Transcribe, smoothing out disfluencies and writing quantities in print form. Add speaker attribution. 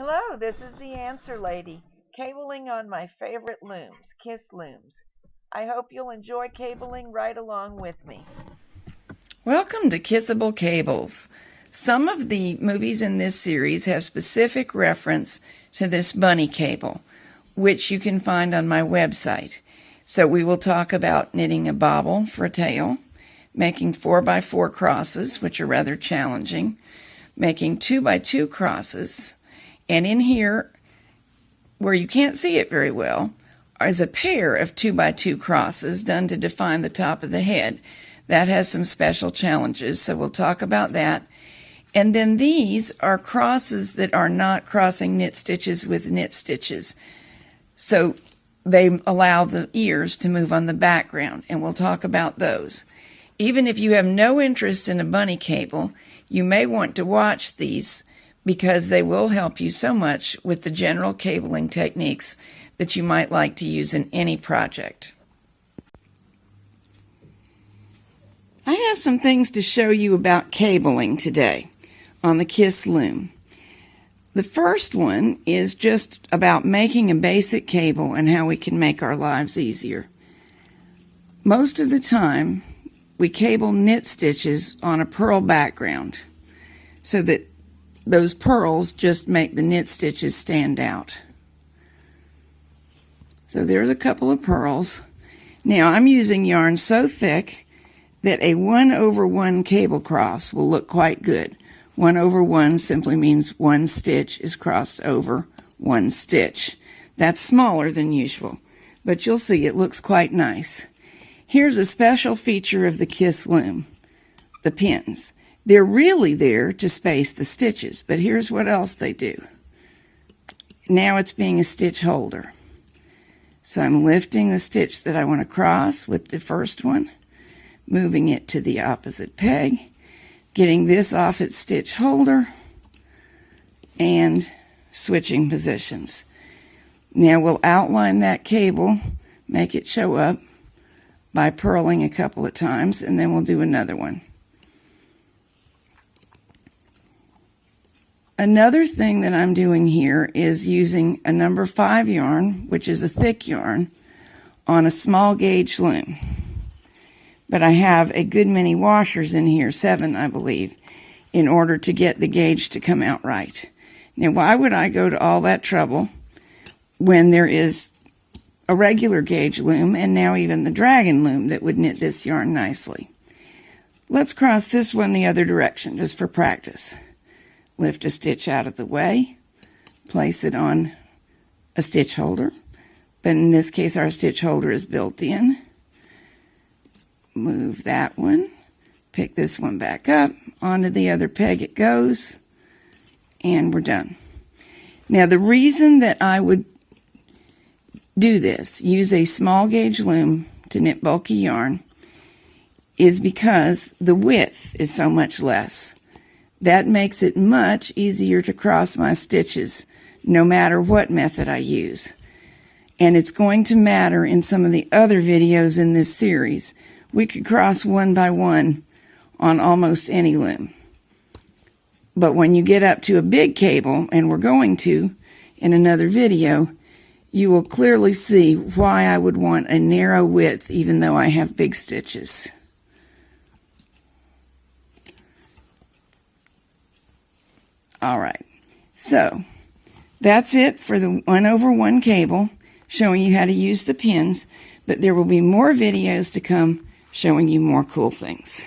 Speaker 1: Hello, this is the Answer Lady, cabling on my favorite looms, Kiss looms. I hope you'll enjoy cabling right along with me.
Speaker 2: Welcome to Kissable Cables. Some of the movies in this series have specific reference to this bunny cable, which you can find on my website. So we will talk about knitting a bobble for a tail, making 4x4 crosses, which are rather challenging, making 2x2 crosses, and in here, where you can't see it very well, is a pair of 2x2 crosses done to define the top of the head. That has some special challenges, so we'll talk about that. And then these are crosses that are not crossing knit stitches with knit stitches. So they allow the ears to move on the background, and we'll talk about those. Even if you have no interest in a bunny cable, you may want to watch these because they will help you so much with the general cabling techniques that you might like to use in any project. I have some things to show you about cabling today on the Kiss loom. The first one is just about making a basic cable and how we can make our lives easier. Most of the time, we cable knit stitches on a purl background so that those pearls just make the knit stitches stand out. So there's a couple of pearls. Now I'm using yarn so thick that a 1/1 cable cross will look quite good. 1/1 simply means one stitch is crossed over one stitch. That's smaller than usual, but you'll see it looks quite nice. Here's a special feature of the Kiss loom, the pins. They're really there to space the stitches, but here's what else they do. Now it's being a stitch holder. So I'm lifting the stitch that I want to cross with the first one, moving it to the opposite peg, getting this off its stitch holder, and switching positions. Now we'll outline that cable, make it show up by purling a couple of times, and then we'll do another one. Another thing that I'm doing here is using a number 5 yarn, which is a thick yarn, on a small gauge loom. But I have a good many washers in here, 7 I believe, in order to get the gauge to come out right. Now why would I go to all that trouble when there is a regular gauge loom and now even the dragon loom that would knit this yarn nicely? Let's cross this one the other direction just for practice. Lift a stitch out of the way, place it on a stitch holder, but in this case our stitch holder is built in. Move that one, pick this one back up, onto the other peg it goes, and we're done. Now the reason that I would do this, use a small gauge loom to knit bulky yarn, is because the width is so much less. That makes it much easier to cross my stitches, no matter what method I use. And it's going to matter in some of the other videos in this series. We could cross 1 by 1 on almost any loom. But when you get up to a big cable, and we're going to in another video, you will clearly see why I would want a narrow width even though I have big stitches. All right, so that's it for the 1/1 cable, showing you how to use the pins, but there will be more videos to come showing you more cool things.